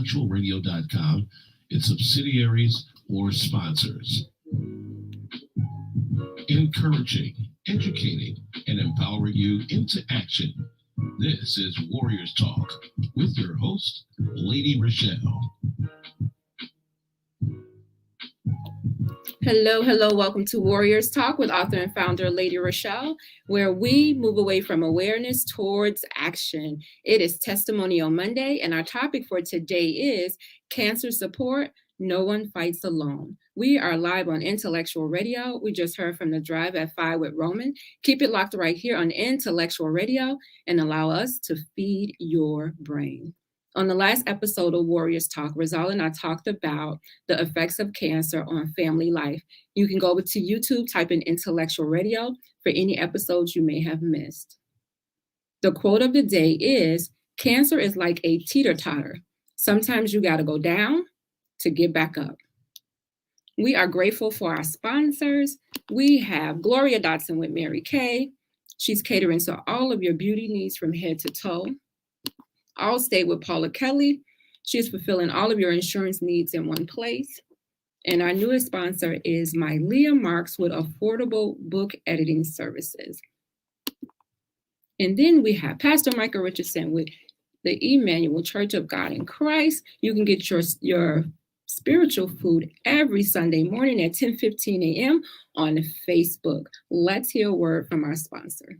intellectualradio.com, its subsidiaries, or sponsors. Encouraging, educating, and empowering you into action. This is Warriors Talk with your host, Lady ReShell. Hello. Welcome to Warriors Talk with author and founder Lady ReShell, where we move away from awareness towards action. It is Testimonial Monday, and our topic for today is cancer support. No one fights alone. We are live on Intellectual Radio. We just heard from the Drive at 5 with Roman. Keep it locked right here on Intellectual Radio and allow us to feed your brain. On the last episode of Warriors Talk, Rizal and I talked about the effects of cancer on family life. You can go over to YouTube, type in Intellectual Radio for any episodes you may have missed. The quote of the day is, cancer is like a teeter-totter. Sometimes you got to go down to get back up. We are grateful for our sponsors. We have Gloria Dotson with Mary Kay. She's catering to all of your beauty needs from head to toe. Allstate with Paula Kelly. She's fulfilling all of your insurance needs in one place. And our newest sponsor is MyLeah Marks with affordable book editing services. And then we have Pastor Michael Richardson with the Emanuel C.O.G.I.C. You can get your spiritual food every Sunday morning at 10:15 a.m. on Facebook. Let's hear a word from our sponsor.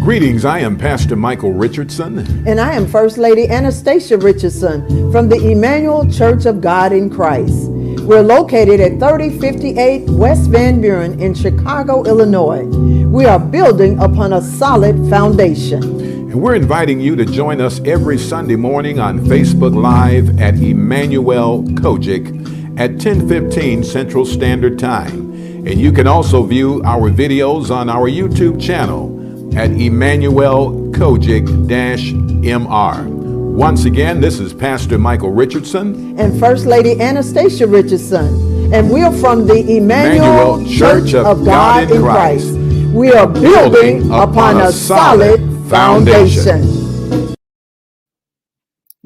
Greetings, I am Pastor Michael Richardson. And I am First Lady Anastasia Richardson from the Emanuel Church of God in Christ. We're located at 3058 West Van Buren in Chicago, Illinois. We are building upon a solid foundation. And we're inviting you to join us every Sunday morning on Facebook Live at Emanuel C.O.G.I.C at 10:15 Central Standard Time. And you can also view our videos on our YouTube channel at Emanuel C.O.G.I.C-MR. Once again, this is Pastor Michael Richardson and First Lady Anastasia Richardson, and we're from the Emanuel Church of God in Christ. We are building upon a solid foundation.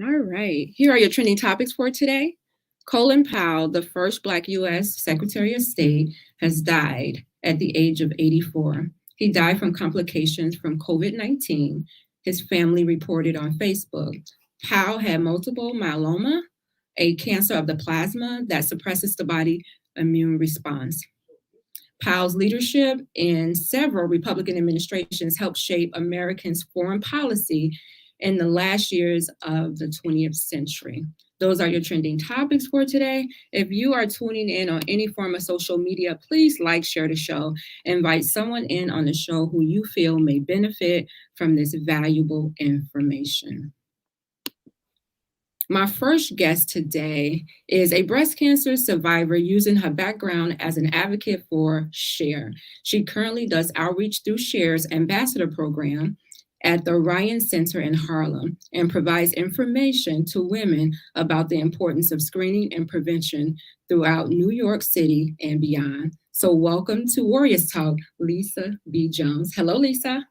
All right, here are your trending topics for today. Colin Powell, the first Black U.S. Secretary of State, has died at the age of 84. He died from complications from COVID-19, his family reported on Facebook. Powell had multiple myeloma, a cancer of the plasma that suppresses the body's immune response. Powell's leadership in several Republican administrations helped shape Americans' foreign policy in the last years of the 20th century. Those are your trending topics for today. If you are tuning in on any form of social media, please like, share the show, invite someone in on the show who you feel may benefit from this valuable information. My first guest today is a breast cancer survivor using her background as an advocate for SHARE. She currently does outreach through SHARE's ambassador program at the Ryan Center in Harlem and provides information to women about the importance of screening and prevention throughout New York City and beyond. So welcome to Warriors Talk, Lisa B. Jones. Hello, Lisa.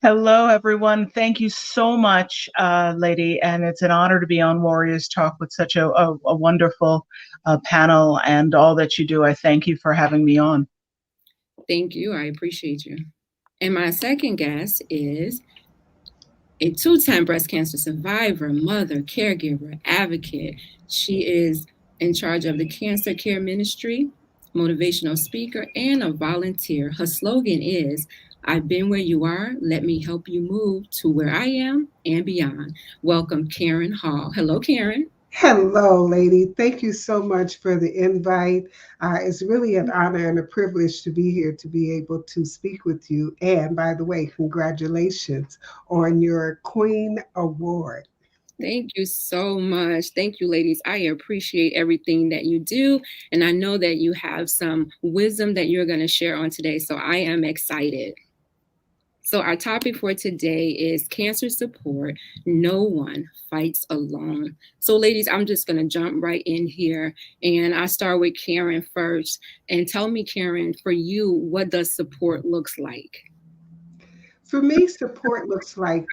Hello, everyone. Thank you so much, Lady. And it's an honor to be on Warriors Talk with such a wonderful panel and all that you do. I thank you for having me on. Thank you. I appreciate you. And my second guest is a two-time breast cancer survivor, mother, caregiver, advocate. She is in charge of the Cancer Care Ministry, motivational speaker, and a volunteer. Her slogan is, I've been where you are, let me help you move to where I am and beyond. Welcome, Karen Hall. Hello, Karen. Hello, lady. Thank you so much for the invite. It's really an honor and a privilege to be here to be able to speak with you. And by the way, congratulations on your Queen Award. Thank you so much. Thank you, ladies. I appreciate everything that you do. And I know that you have some wisdom that you're going to share on today. So I am excited. So our topic for today is cancer support. No one fights alone. So ladies, I'm just going to jump right in here. And I start with Karen first. And tell me, Karen, for you, what does support looks like? For me, support looks like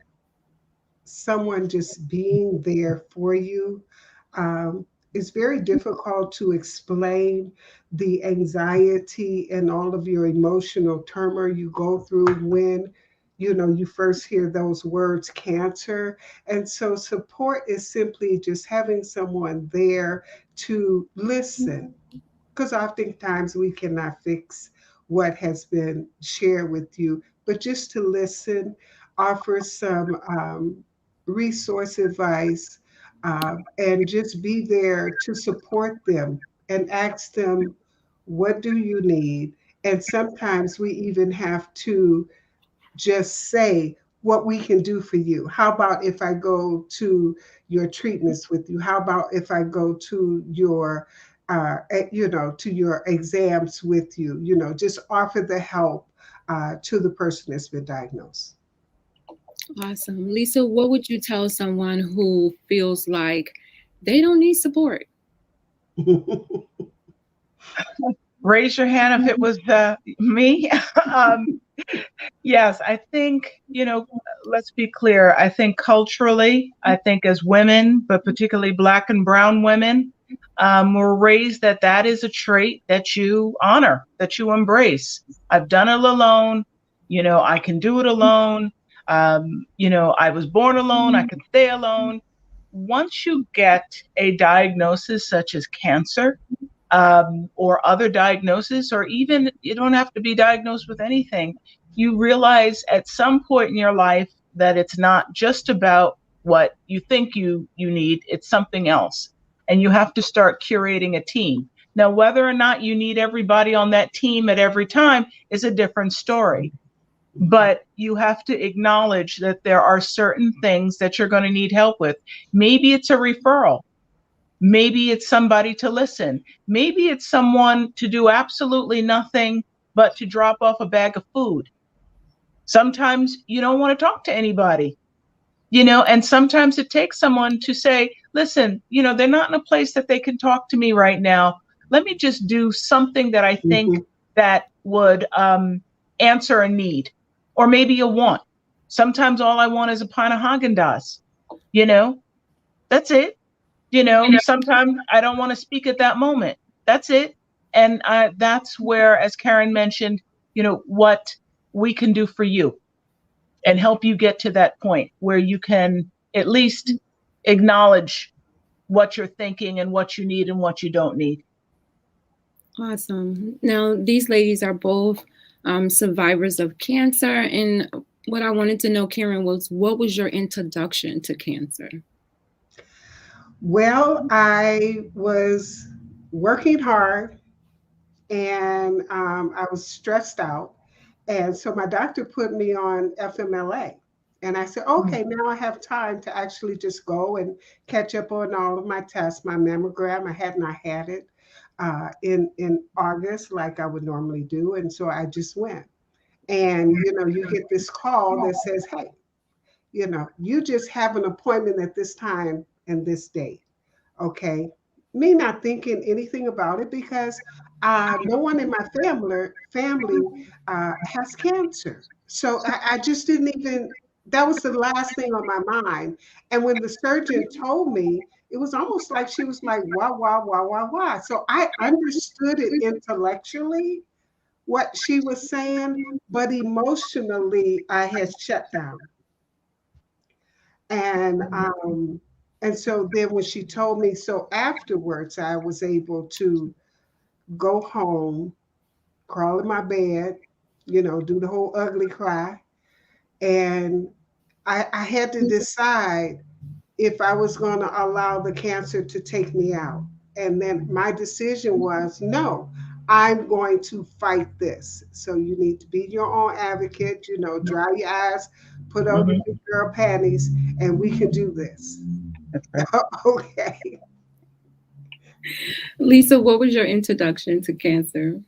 someone just being there for you. It's very difficult to explain the anxiety and all of your emotional turmoil you go through when you first hear those words cancer. And so support is simply just having someone there to listen, because oftentimes we cannot fix what has been shared with you, but just to listen, offer some resource advice, and just be there to support them and ask them, what do you need? And sometimes we even have to just say what we can do for you. How about if I go to your treatments with you? How about if I go to your to your exams with you? Just offer the help to the person that's been diagnosed. Awesome. Lisa, what would you tell someone who feels like they don't need support? Raise your hand if it was me. Yes, I think, let's be clear. I think culturally, I think as women, but particularly Black and brown women, we're raised that is a trait that you honor, that you embrace. I've done it alone. I can do it alone. I was born alone. I can stay alone. Once you get a diagnosis such as cancer, or other diagnosis, or even you don't have to be diagnosed with anything, you realize at some point in your life that it's not just about what you think you need, it's something else. And you have to start curating a team. Now, whether or not you need everybody on that team at every time is a different story. But you have to acknowledge that there are certain things that you're going to need help with. Maybe it's a referral. Maybe it's somebody to listen. Maybe it's someone to do absolutely nothing but to drop off a bag of food. Sometimes you don't want to talk to anybody, and sometimes it takes someone to say, listen, they're not in a place that they can talk to me right now. Let me just do something that I think that would answer a need, or maybe a want. Sometimes all I want is a pint of Haagen-Dazs, that's it. Sometimes I don't want to speak at that moment. That's it. And that's where, as Karen mentioned, what we can do for you and help you get to that point where you can at least acknowledge what you're thinking and what you need and what you don't need. Awesome. Now, these ladies are both survivors of cancer. And what I wanted to know, Karen, was what was your introduction to cancer? Well, I was working hard, and I was stressed out. And so my doctor put me on FMLA. And I said, okay, now I have time to actually just go and catch up on all of my tests, my mammogram. I had not had it in August like I would normally do. And so I just went. And, you get this call that says, hey, you just have an appointment at this time and this date. Okay. Me not thinking anything about it, because no one in my family has cancer. So I just didn't even, that was the last thing on my mind. And when the surgeon told me, it was almost like she was like, wah, wah, wah, wah, wah. So I understood it intellectually, what she was saying, but emotionally, I had shut down. And so then when she told me, so afterwards, I was able to go home, crawl in my bed, do the whole ugly cry. And I had to decide if I was going to allow the cancer to take me out. And then my decision was, no, I'm going to fight this. So you need to be your own advocate, dry your eyes, put on your big girl panties, and we can do this. Okay. Lisa, what was your introduction to cancer?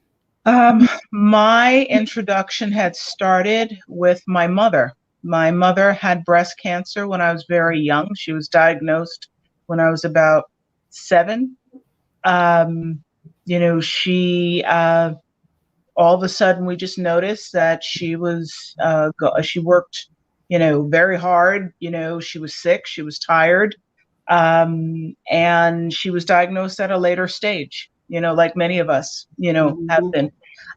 My introduction had started with my mother. My mother had breast cancer when I was very young. She was diagnosed when I was about 7. She all of a sudden we just noticed that she was she worked very hard. She was sick, she was tired, and she was diagnosed at a later stage, like many of us, have been,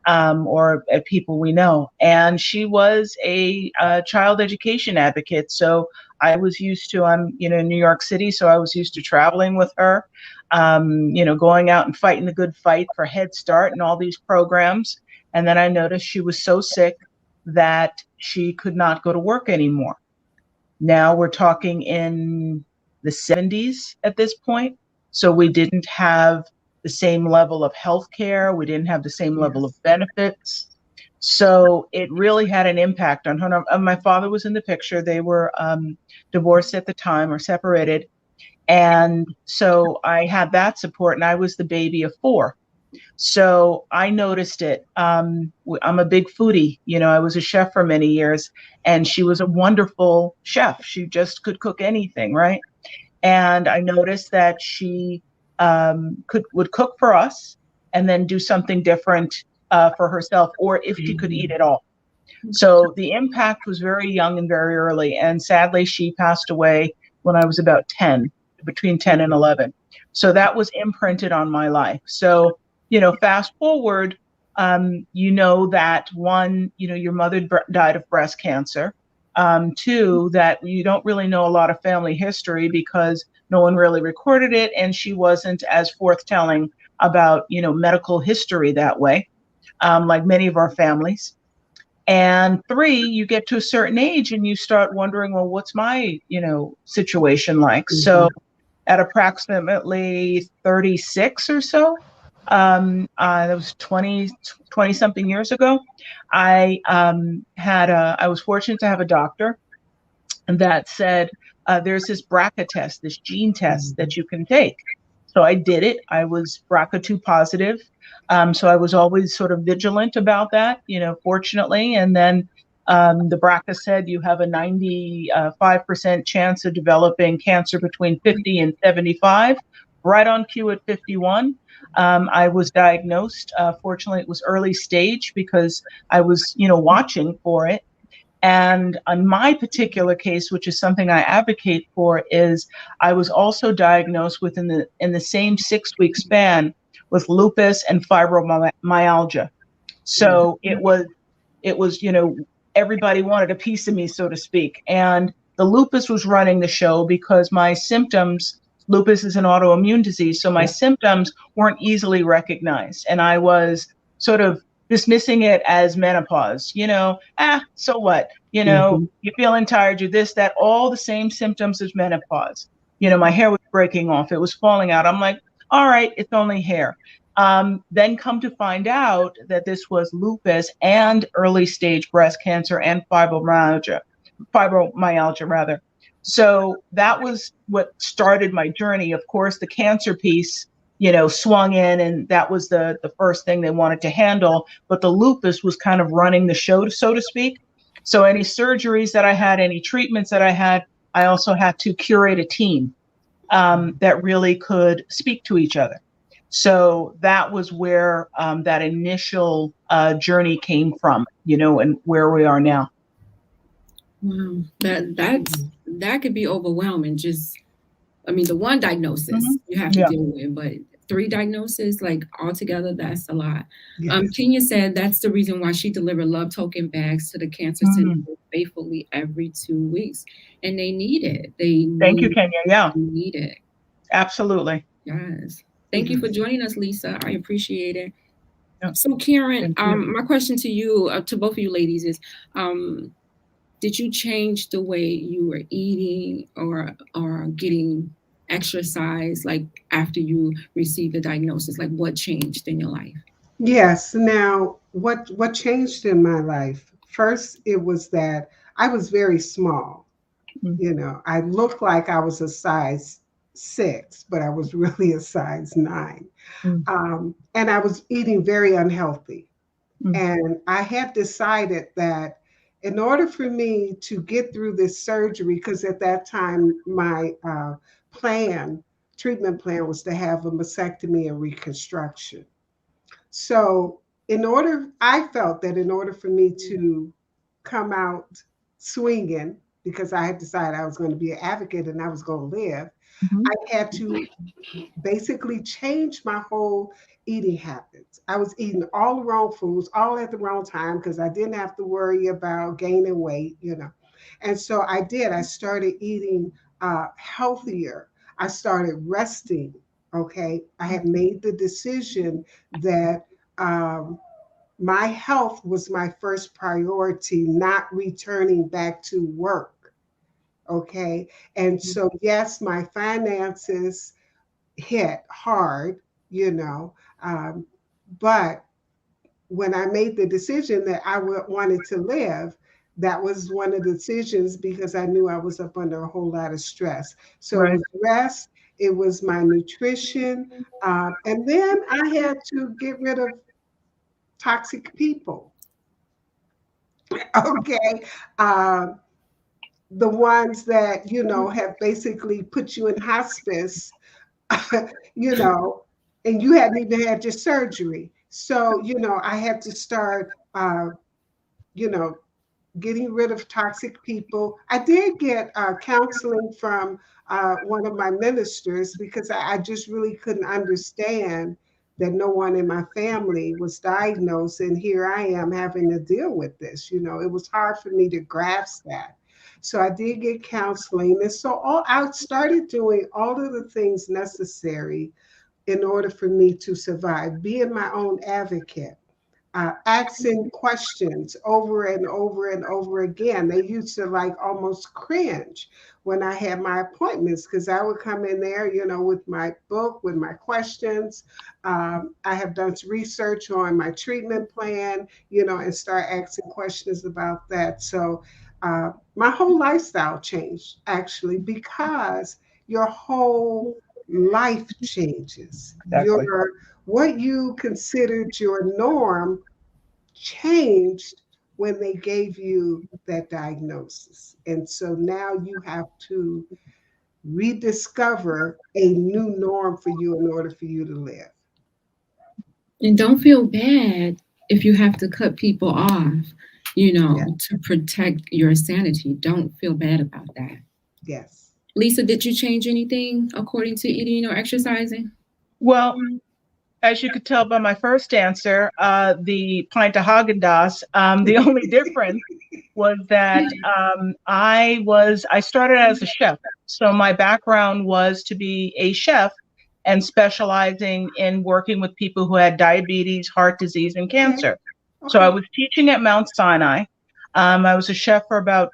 or people we know. And she was a child education advocate. So I was used to, I'm, in New York City, so I was used to traveling with her, going out and fighting the good fight for Head Start and all these programs. And then I noticed she was so sick that she could not go to work anymore. Now we're talking in the 70s at this point. So we didn't have the same level of health care. We didn't have the same level of benefits. So it really had an impact on her. My father was in the picture. They were divorced at the time, or separated. And so I had that support, and I was the baby of 4. So I noticed it. I'm a big foodie. I was a chef for many years, and she was a wonderful chef. She just could cook anything, right? And I noticed that she would cook for us and then do something different for herself, or if she could eat it all. So the impact was very young and very early. And sadly, she passed away when I was about 10, between 10 and 11. So that was imprinted on my life. So, fast forward, that one, your mother died of breast cancer. 2, that you don't really know a lot of family history because no one really recorded it. And she wasn't as forthtelling about, medical history that way, like many of our families. And 3, you get to a certain age and you start wondering, well, what's my, situation like? Mm-hmm. So at approximately 36 or so, that was 20 something years ago, I was fortunate to have a doctor that said, there's this BRCA test, this gene test that you can take. So I did it. I was BRCA2 positive. So I was always sort of vigilant about that, fortunately. And then the BRCA said you have a 95% chance of developing cancer between 50 and 75, right on cue at 51. I was diagnosed. Fortunately, it was early stage because I was, watching for it. And on my particular case, which is something I advocate for, is I was also diagnosed in the same 6-week span with lupus and fibromyalgia. So it was, everybody wanted a piece of me, so to speak. And the lupus was running the show because my symptoms, lupus is an autoimmune disease, so my symptoms weren't easily recognized. And I was sort of dismissing it as menopause, so what? You're feeling tired, you're this, that, all the same symptoms as menopause. My hair was breaking off, it was falling out. I'm like, all right, it's only hair. Then come to find out that this was lupus and early stage breast cancer and fibromyalgia rather. So that was what started my journey. Of course, the cancer piece, swung in, and that was the first thing they wanted to handle. But the lupus was kind of running the show, so to speak. So any surgeries that I had, any treatments that I had, I also had to curate a team that really could speak to each other. So that was where that initial journey came from, and where we are now. Wow, that could be overwhelming. The one diagnosis you have to deal with, but 3 diagnoses, like altogether, that's a lot. Yes. Kenya said that's the reason why she delivered love token bags to the cancer center faithfully every 2 weeks, and they need it. Thank you, Kenya. Yeah, they need it. Absolutely. Yes. Thank you for joining us, Lisa. I appreciate it. So, Karen, my question to you, to both of you ladies, is, did you change the way you were eating or getting exercise, like after you received the diagnosis? Like, what changed in your life? Yes. Now, what changed in my life? First, it was that I was very small. I looked like I was a size 6, but I was really a size 9. And I was eating very unhealthy. And I had decided that in order for me to get through this surgery, because at that time my treatment plan was to have a mastectomy and reconstruction. So I felt that in order for me to come out swinging, because I had decided I was going to be an advocate and I was going to live, Mhm. I had to basically change my whole eating habits. I was eating all the wrong foods, all at the wrong time, because I didn't have to worry about gaining weight, you know. And so I did. I started eating healthier. I started resting. Okay. I had made the decision that my health was my first priority, not returning back to work. Okay. And so, yes, my finances hit hard, you know. But when I made the decision that wanted to live, that was one of the decisions because I knew I was up under a whole lot of stress. So it Right. was rest, it was my nutrition, and then I had to get rid of toxic people. Okay. Um, the ones that, you know, have basically put you in hospice, you know, and you hadn't even had your surgery. So, you know, I had to start, you know, getting rid of toxic people. I did get counseling from one of my ministers because I just really couldn't understand that no one in my family was diagnosed. And here I am having to deal with this. You know, it was hard for me to grasp that. So I did get counseling. And so I started doing all of the things necessary in order for me to survive, being my own advocate, asking questions over and over and over again. They used to like almost cringe when I had my appointments because I would come in there, you know, with my book, with my questions. I have done research on my treatment plan, you know, and start asking questions about that. So my whole lifestyle changed actually because your whole life changes. Exactly. Your what you considered your norm changed when they gave you that diagnosis. And so now you have to rediscover a new norm for you in order for you to live. And don't feel bad if you have to cut people off, Yeah. to protect your sanity. Don't feel bad about that. Yes. Lisa, did you change anything according to eating or exercising? Well, as you could tell by my first answer, the pint of Haagen-Dazs, the only difference was that I started as a chef. So my background was to be a chef and specializing in working with people who had diabetes, heart disease, and Okay. cancer. So I Okay. was teaching at Mount Sinai. I was a chef for about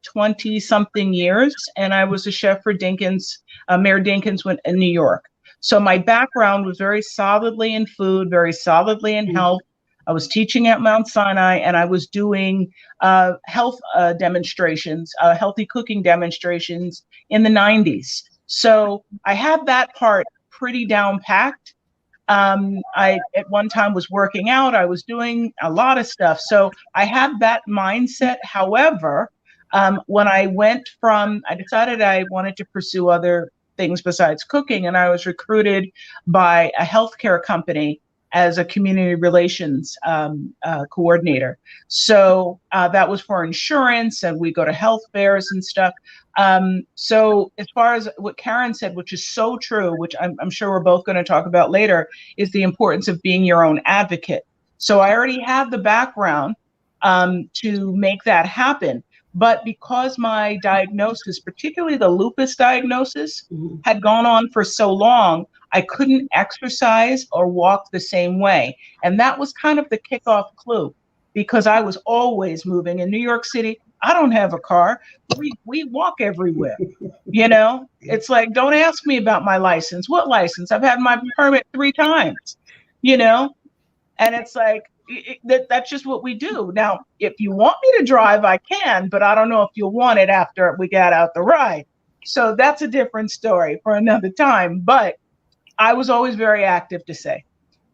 20 something years, and I was a chef for Mayor Dinkins in New York. So my background was very solidly in food, very solidly in health. I was teaching at Mount Sinai, and I was doing health demonstrations, healthy cooking demonstrations in the 90s. So I had that part pretty down packed. I at one time was working out. I was doing a lot of stuff. So I had that mindset. However, I decided I wanted to pursue other things besides cooking, and I was recruited by a healthcare company as a community relations coordinator. So that was for insurance, and we go to health fairs and stuff. So as far as what Karen said, which is so true, which I'm sure we're both going to talk about later, is the importance of being your own advocate. So I already have the background to make that happen. But because my diagnosis, particularly the lupus diagnosis, had gone on for so long, I couldn't exercise or walk the same way. And that was kind of the kickoff clue, because I was always moving. In New York City, I don't have a car. We walk everywhere. It's like, don't ask me about my license. What license? I've had my permit 3 times, and it's like, that's just what we do. Now, if you want me to drive, I can, but I don't know if you'll want it after we got out the ride. So that's a different story for another time. But I was always very active to say.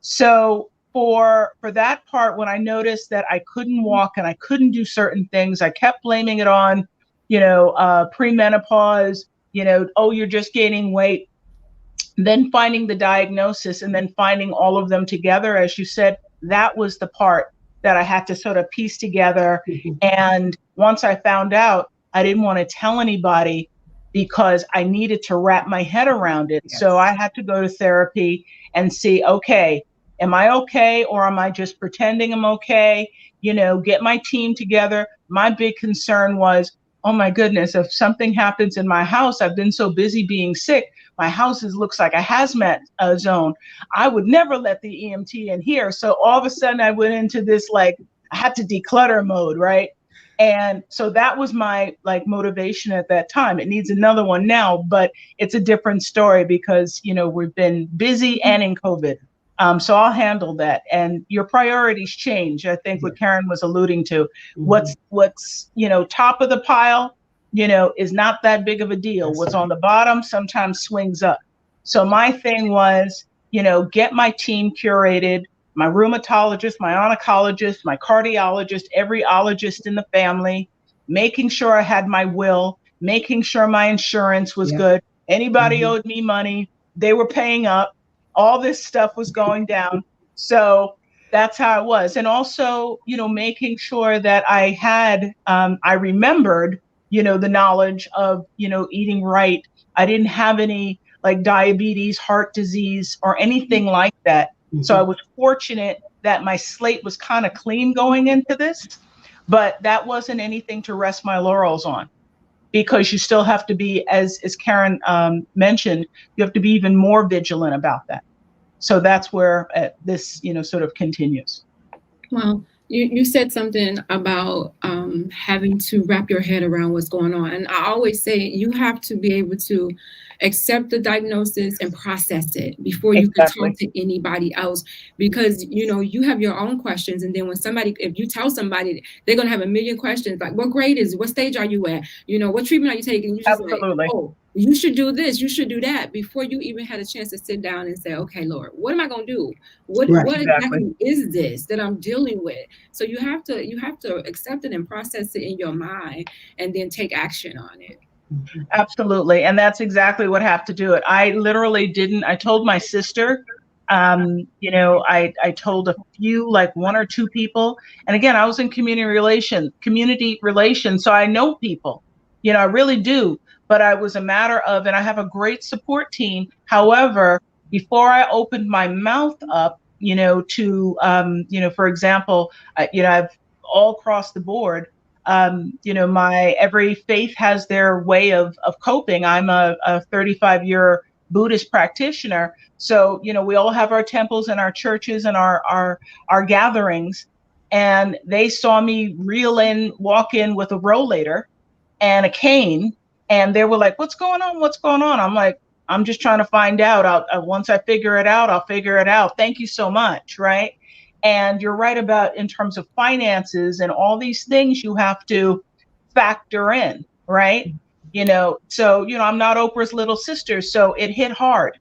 So for that part, when I noticed that I couldn't walk and I couldn't do certain things, I kept blaming it on, premenopause, oh, you're just gaining weight. Then finding the diagnosis and then finding all of them together, as you said, that was the part that I had to sort of piece together. And once I found out, I didn't want to tell anybody because I needed to wrap my head around it. Yes. So I had to go to therapy and see, okay, am I okay, or am I just pretending I'm okay? Get my team together. My big concern was, oh my goodness, if something happens in my house, I've been so busy being sick, my house looks like a hazmat zone. I would never let the EMT in here. So all of a sudden I went into this, like, I had to declutter mode, right? And so that was my motivation at that time. It needs another one now, but it's a different story because, we've been busy and in COVID. So I'll handle that. And your priorities change. I think what Karen was alluding to, what's top of the pile, is not that big of a deal. What's on the bottom sometimes swings up. So my thing was, get my team curated, my rheumatologist, my oncologist, my cardiologist, every ologist in the family, making sure I had my will, making sure my insurance was good. Anybody owed me money, they were paying up. All this stuff was going down. So that's how it was. And also, making sure that I had, I remembered, the knowledge of, eating right. I didn't have any diabetes, heart disease, or anything like that. So I was fortunate that my slate was kind of clean going into this, but that wasn't anything to rest my laurels on, because you still have to be, as Karen mentioned, you have to be even more vigilant about that. So that's where this, sort of continues. Well, you said something about having to wrap your head around what's going on. And I always say you have to be able to accept the diagnosis and process it before you can talk to anybody else, because you have your own questions. And then if you tell somebody, they're going to have a million questions, like, what grade is it? What stage are you at? What treatment are you taking? You just like, oh, you should do this, you should do that, before you even had a chance to sit down and say, okay, Lord, what am I going to do? What exactly is this that I'm dealing with? So you have to accept it and process it in your mind and then take action on it. Absolutely. And that's exactly what I have to do it. I literally didn't. I told my sister, I told a few, one or two people. And again, I was in community relations. So I know people, I really do. But I was a matter of, and I have a great support team. However, before I opened my mouth up, to, for example, I've all across the board, my every faith has their way of coping. I'm a 35-year Buddhist practitioner. So, we all have our temples and our churches and our gatherings. And they saw me walk in with a rollator and a cane. And they were like, what's going on? What's going on? I'm like, I'm just trying to find out. Once I figure it out, I'll figure it out. Thank you so much. Right. And you're right about in terms of finances and all these things you have to factor in, right? So, I'm not Oprah's little sister, so it hit hard,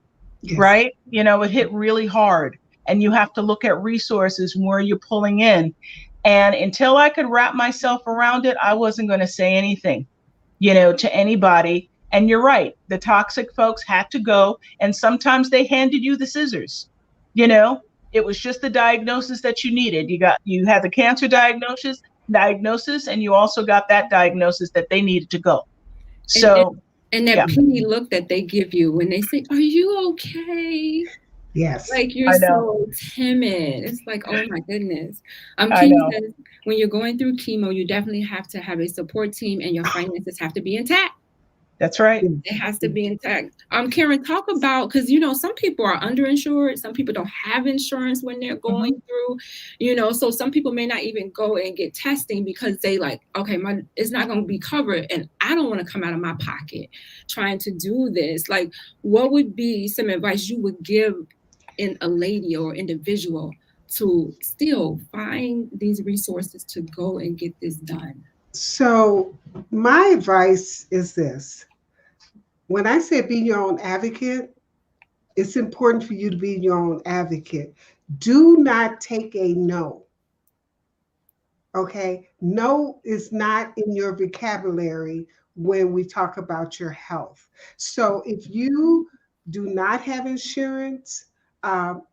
right? It hit really hard. And you have to look at resources and where you're pulling in. And until I could wrap myself around it, I wasn't going to say anything, to anybody. And you're right, the toxic folks had to go. And sometimes they handed you the scissors, It was just the diagnosis that you needed. You had the cancer diagnosis, and you also got that diagnosis that they needed to go. So, and that pity look that they give you when they say, "Are you okay?" Yes. Like you're so timid. It's like, oh my goodness. Kim says, when you're going through chemo, you definitely have to have a support team, and your finances have to be intact. That's right. It has to be intact. Karen, talk about, because some people are underinsured, some people don't have insurance when they're going through, so some people may not even go and get testing because they like, okay, it's not going to be covered, and I don't want to come out of my pocket trying to do this. Like, what would be some advice you would give in a lady or individual to still find these resources to go and get this done? So my advice is this. When I say be your own advocate, it's important for you to be your own advocate. Do not take a no. Okay? No is not in your vocabulary when we talk about your health. So if you do not have insurance,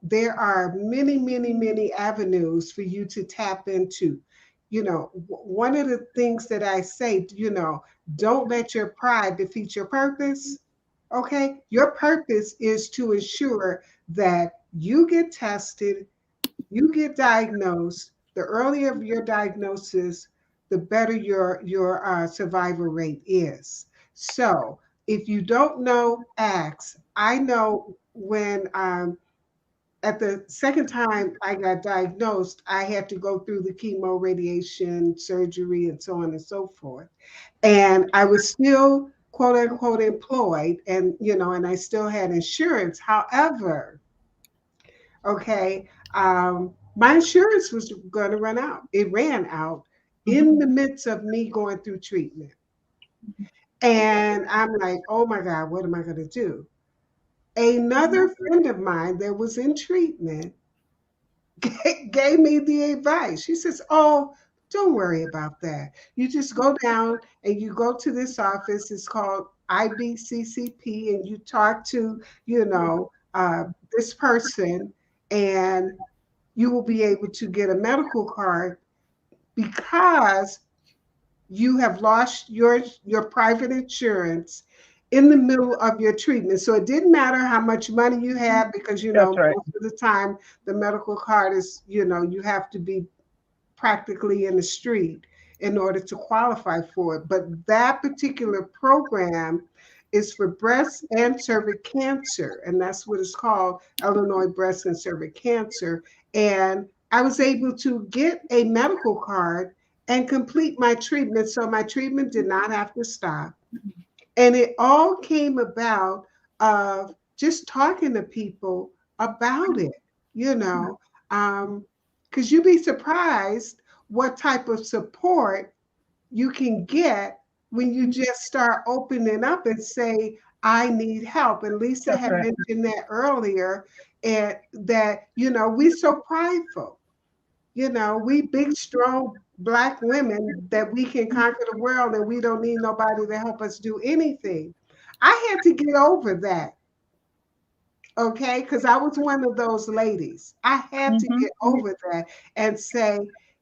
there are many, many, many avenues for you to tap into. one of the things that I say, don't let your pride defeat your purpose. Okay. Your purpose is to ensure that you get tested, you get diagnosed. The earlier your diagnosis, the better your survival rate is. So if you don't know, ask. I know when at the second time I got diagnosed, I had to go through the chemo, radiation, surgery, and so on and so forth. And I was still quote unquote employed, and and I still had insurance. However, okay, my insurance was going to run out. It ran out in the midst of me going through treatment. And I'm like, oh my God, what am I going to do? Another friend of mine that was in treatment gave me the advice. She says, oh, don't worry about that. You just go down and you go to this office. It's called IBCCP, and you talk to, this person, and you will be able to get a medical card because you have lost your private insurance in the middle of your treatment. So it didn't matter how much money you had, because That's right. most of the time the medical card is, you have to be practically in the street in order to qualify for it. But that particular program is for breast and cervix cancer, and that's what it's called, Illinois Breast and Cervix Cancer. And I was able to get a medical card and complete my treatment, so my treatment did not have to stop. And it all came about of just talking to people about it, because you'd be surprised what type of support you can get when you just start opening up and say, I need help. And Lisa That's had right. mentioned that earlier, and that, we're so prideful. We big, strong Black women that we can conquer the world and we don't need nobody to help us do anything. I had to get over that, okay? Because I was one of those ladies. I had to get over that and say,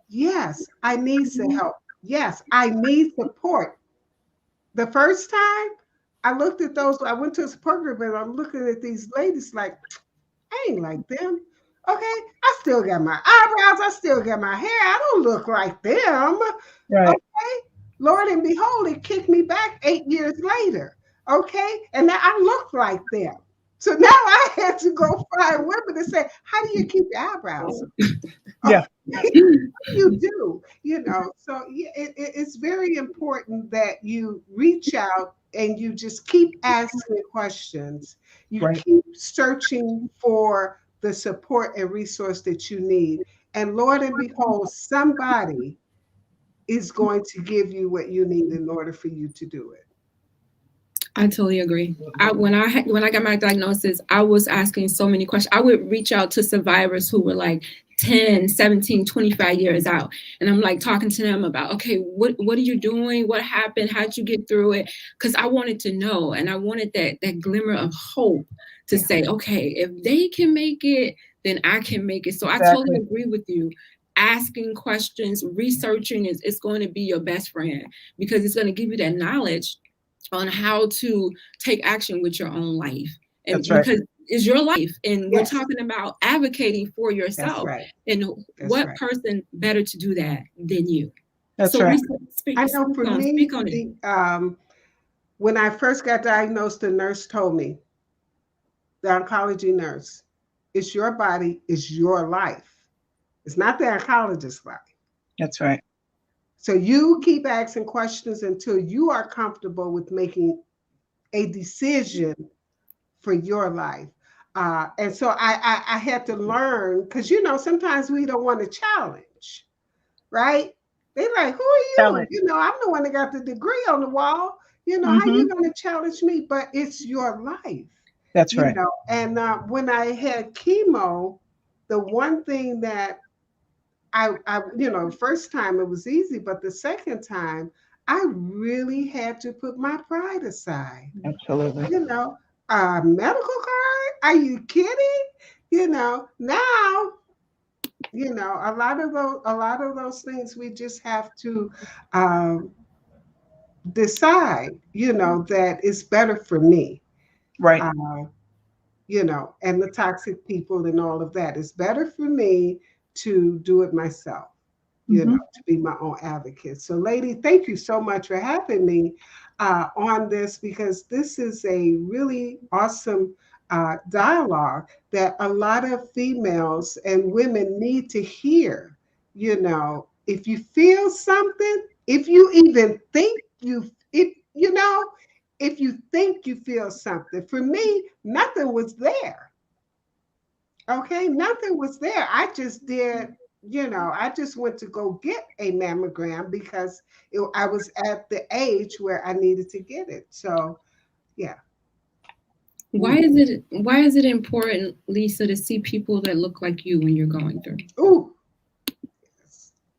yes, I need some help. Yes, I need support. The first time I looked at those, I went to a support group and I'm looking at these ladies like, I ain't like them. Okay, I still got my eyebrows, I still got my hair. I don't look like them. Right. Okay, Lord and behold, it kicked me back 8 years later. Okay, and now I look like them. So now I had to go find women and say, how do you keep your eyebrows? Yeah. You do, So it's very important that you reach out and you just keep asking questions. You Right. keep searching for the support and resource that you need. And Lord and behold, somebody is going to give you what you need in order for you to do it. I totally agree. When I got my diagnosis, I was asking so many questions. I would reach out to survivors who were like 10, 17, 25 years out. And I'm like talking to them about, okay, what are you doing? What happened? How'd you get through it? Because I wanted to know, and I wanted that glimmer of hope to say, okay, if they can make it, then I can make it. So I totally agree with you. Asking questions, researching is going to be your best friend, because it's going to give you that knowledge on how to take action with your own life. And That's right. because it's your life, and Yes. we're talking about advocating for yourself. That's right. And That's what right. person better to do that than you? That's so right. I know for me, when I first got diagnosed, the nurse told me, the oncology nurse, it's your body, it's your life. It's not the oncologist's life. That's right. So you keep asking questions until you are comfortable with making a decision for your life. And so I had to learn, because, sometimes we don't want to challenge, right? They're like, who are you? Challenge. I'm the one that got the degree on the wall. How you going to challenge me? But it's your life. That's right. And when I had chemo, the one thing that I the first time it was easy, but the second time I really had to put my pride aside. Absolutely. A medical card? Are you kidding? Now You know, a lot of those things we just have to um, decide, that it's better for me. Right. Uh, and the toxic people and all of that. It's better for me to do it myself, Mhm. to be my own advocate. So, lady, thank you so much for having me on this, because this is a really awesome dialogue that a lot of females and women need to hear. If you feel something, if you even think if you think you feel something, for me, nothing was there. Okay, nothing was there. I just did, I just went to go get a mammogram because I was at the age where I needed to get it. So, yeah. Why is it important, Lisa, to see people that look like you when you're going through? Ooh.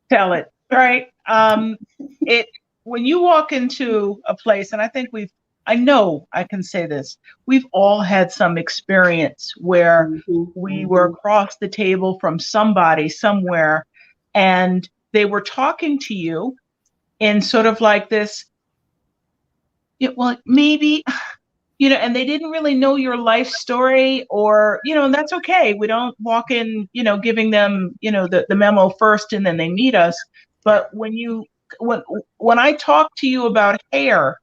Tell it, right? It When you walk into a place, and I know I can say this, we've all had some experience where we were across the table from somebody somewhere, and they were talking to you in sort of like this, well, maybe, and they didn't really know your life story, or, and that's okay. We don't walk in, giving them, the memo first and then they meet us. But when I talk to you about hair,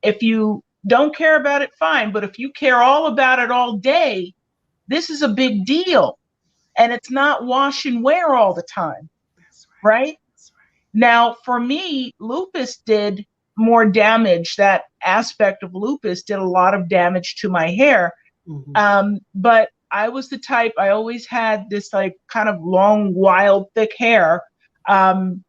if you don't care about it, fine. But if you care all about it all day, this is a big deal. And it's not wash and wear all the time. That's right? That's right. Now, for me, lupus did more damage. That aspect of lupus did a lot of damage to my hair. But I was the type, I always had this like kind of long, wild, thick hair. And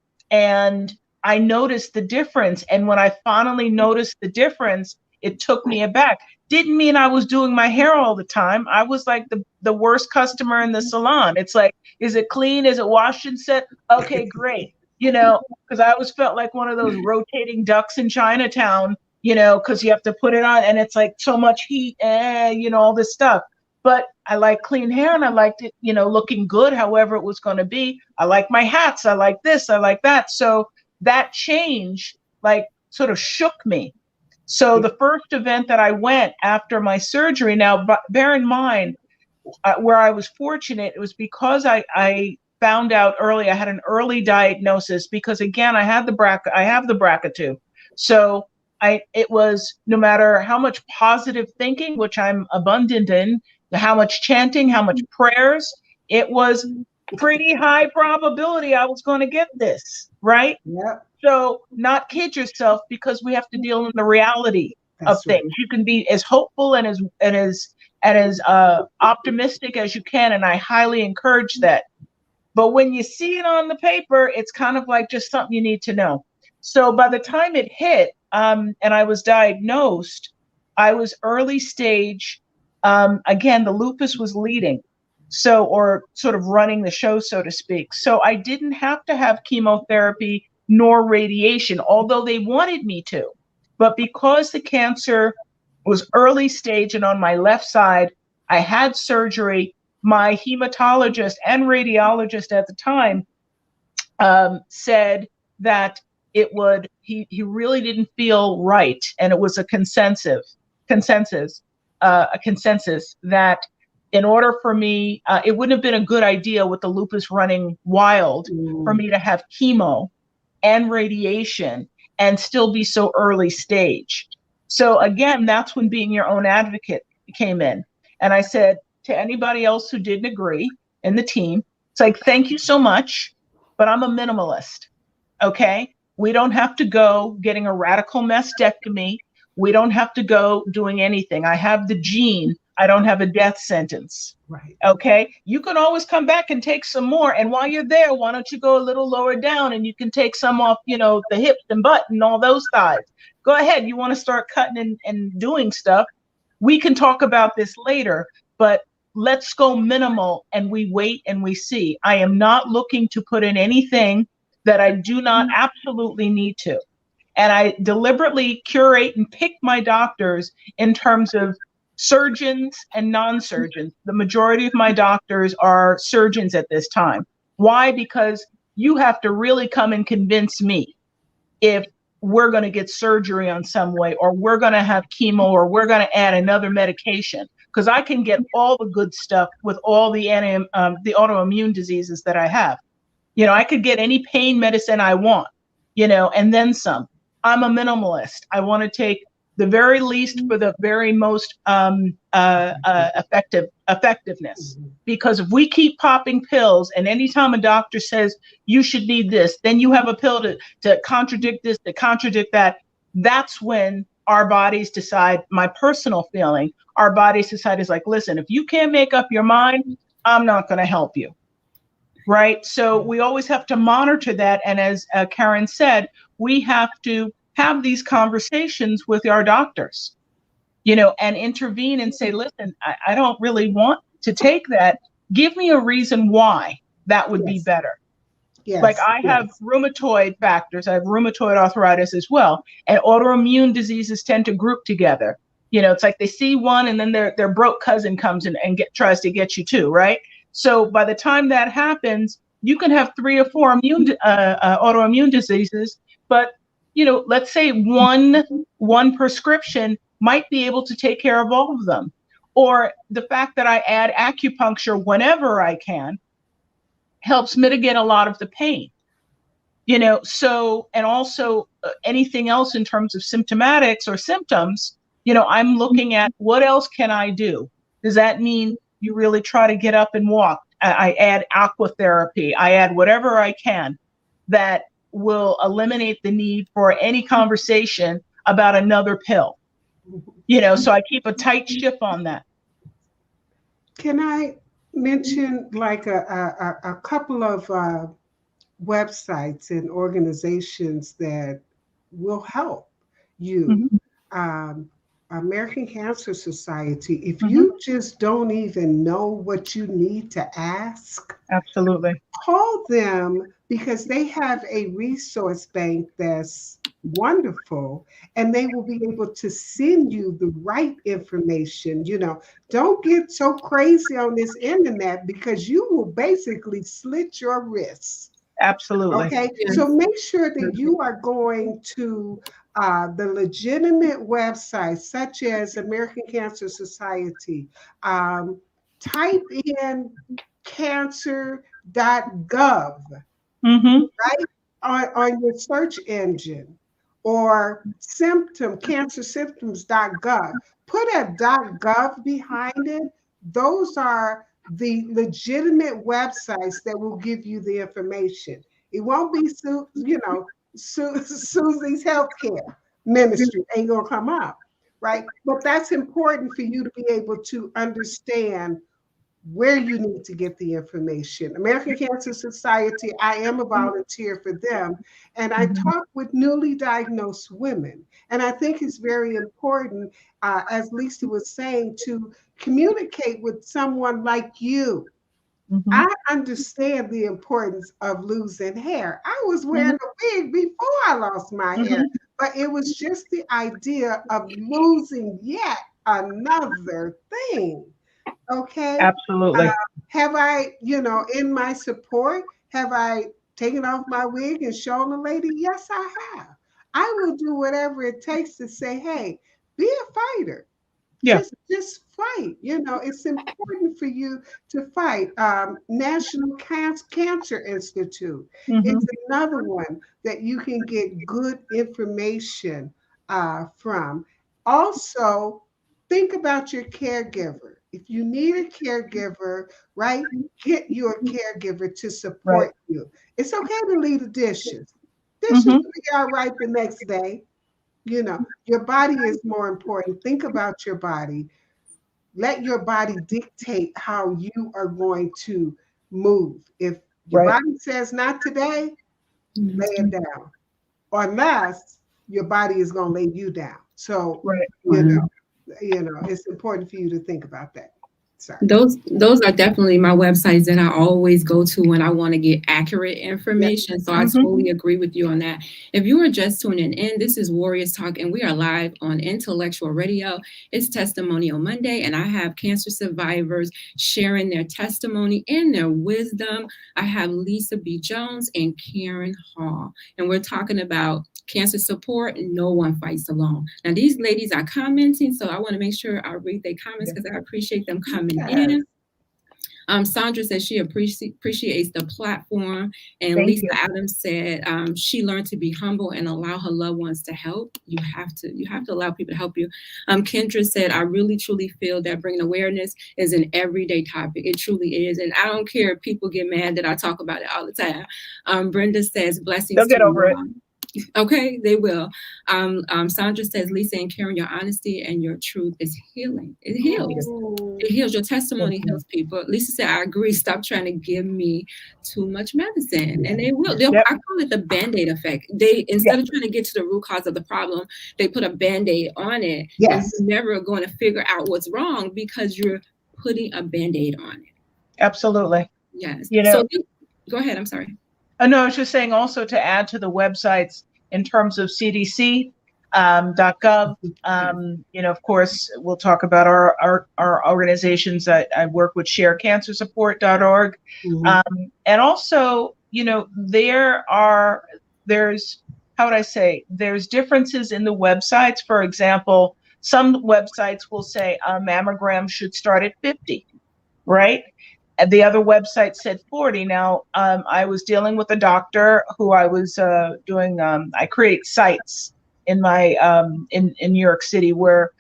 I noticed the difference. And when I finally noticed the difference, it took me aback. Didn't mean I was doing my hair all the time. I was like the worst customer in the salon. It's like, is it clean? Is it washed and set? Okay, great. Because I always felt like one of those rotating ducks in Chinatown, because you have to put it on and it's like so much heat, all this stuff. But I like clean hair and I liked it, looking good, however it was going to be. I like my hats. I like this. I like that. So that change like sort of shook me. So the first event that I went after my surgery, now bear in mind, where I was fortunate, it was because I found out early. I had an early diagnosis because, again, I have the BRCA too. So it was, no matter how much positive thinking, which I'm abundant in, how much chanting, how much prayers, it was pretty high probability I was going to get this, right? Yep. So not kid yourself, because we have to deal in the reality of things. You can be as hopeful and as optimistic as you can, and I highly encourage that. But when you see it on the paper, it's kind of like just something you need to know. So by the time it hit, and I was diagnosed, I was early stage. Again, the lupus was leading, or sort of running the show, so to speak. So I didn't have to have chemotherapy nor radiation, although they wanted me to. But because the cancer was early stage and on my left side, I had surgery. My hematologist and radiologist at the time said that he really didn't feel right, and it was a consensus that in order for me, it wouldn't have been a good idea with the lupus running wild for me to have chemo and radiation and still be so early stage. So again, that's when being your own advocate came in. And I said to anybody else who didn't agree in the team, it's like, thank you so much, but I'm a minimalist. Okay. We don't have to go getting a radical mastectomy. We don't have to go doing anything. I have the gene. I don't have a death sentence. Right. Okay. You can always come back and take some more. And while you're there, why don't you go a little lower down and you can take some off, the hips and butt and all those thighs. Go ahead. You want to start cutting and doing stuff. We can talk about this later, but let's go minimal and we wait and we see. I am not looking to put in anything that I do not absolutely need to. And I deliberately curate and pick my doctors in terms of surgeons and non-surgeons. The majority of my doctors are surgeons at this time. Why? Because you have to really come and convince me if we're going to get surgery on some way, or we're going to have chemo, or we're going to add another medication. Because I can get all the good stuff with all the autoimmune diseases that I have. You know, I could get any pain medicine I want, you know, and then some. I'm a minimalist. I want to take the very least for the very most effectiveness. Because if we keep popping pills, and anytime a doctor says you should need this, then you have a pill to contradict this, to contradict that, that's when our bodies decide, my personal feeling, our bodies decide is like, listen, if you can't make up your mind, I'm not going to help you. Right. So we always have to monitor that. And as Karen said, we have to have these conversations with our doctors, you know, and intervene and say, listen, I don't really want to take that. Give me a reason why that would be better. Yes. Like I have rheumatoid factors. I have rheumatoid arthritis as well. And autoimmune diseases tend to group together. You know, it's like they see one and then their broke cousin comes in and tries to get you too. Right. So by the time that happens, you can have 3 or 4 autoimmune diseases, but, you know, let's say one prescription might be able to take care of all of them. Or the fact that I add acupuncture whenever I can helps mitigate a lot of the pain, you know. So, and also anything else in terms of symptomatics or symptoms, you know, I'm looking at what else can I do? Does that mean you really try to get up and walk? I add aqua therapy. I add whatever I can that will eliminate the need for any conversation about another pill. You know, so I keep a tight ship on that. Can I mention like a couple of websites and organizations that will help you? American Cancer Society, if you just don't even know what you need to ask, absolutely call them, because they have a resource bank that's wonderful, and they will be able to send you the right information. You know, don't get so crazy on this internet, because you will basically slit your wrists. Absolutely. Okay, so make sure that you are going to the legitimate websites, such as American Cancer Society. Type in cancer.gov, right, on your search engine, or cancersymptoms.gov. Put a .gov behind it. Those are the legitimate websites that will give you the information. It won't be, Susie's Healthcare Ministry ain't gonna come up, right? But that's important for you to be able to understand where you need to get the information. American Cancer Society, I am a volunteer for them, and I talk with newly diagnosed women. And I think it's very important, as Lisa was saying, to communicate with someone like you. I understand the importance of losing hair. I was wearing a wig before I lost my hair, but it was just the idea of losing yet another thing. Okay. Absolutely. Have I, in my support, have I taken off my wig and shown the lady? Yes, I have. I will do whatever it takes to say, hey, be a fighter. Yeah. Just fight. It's important for you to fight. National Cancer Institute is another one that you can get good information from. Also, think about your caregiver. If you need a caregiver, right, get your caregiver to support you. It's okay to leave the dishes. Dishes will be all right the next day. Your body is more important. Think about your body. Let your body dictate how you are going to move. If your body says not today, lay it down. Unless your body is going to lay you down. So, it's important for you to think about that. Sorry. Those are definitely my websites that I always go to when I want to get accurate information. So I totally agree with you on that. If you are just tuning in, this is Warriors Talk, and we are live on Intellectual Radio. It's Testimonial Monday, and I have cancer survivors sharing their testimony and their wisdom. I have Lisa B. Jones and Karen Hall, and we're talking about cancer support. No one fights alone. Now, these ladies are commenting, so I want to make sure I read their comments because I appreciate them coming in. Sandra says she appreciates the platform, and Thank Lisa you. Adams said she learned to be humble and allow her loved ones to help. You have to allow people to help you. Kendra said, I really truly feel that bringing awareness is an everyday topic. It truly is, and I don't care if people get mad that I talk about it all the time. Brenda says, blessings. They'll get to over you. it. Okay, they will. Sandra says, Lisa and Karen, your honesty and your truth is healing. It heals. It heals. Your testimony heals people. Lisa said, I agree. Stop trying to give me too much medicine. And they will. I call it the Band-Aid effect. They, instead of trying to get to the root cause of the problem, they put a Band-Aid on it. Yes. And you're never going to figure out what's wrong because you're putting a Band-Aid on it. Absolutely. Yes. You know, so go ahead. I'm sorry. No, I was just saying also to add to the websites in terms of CDC, .gov. Of course, we'll talk about our organizations that I work with, sharecancersupport.org. And also, there's differences in the websites. For example, some websites will say a mammogram should start at 50, right? And the other website said 40. Now, I was dealing with a doctor who I was doing. I create sites in my in New York City where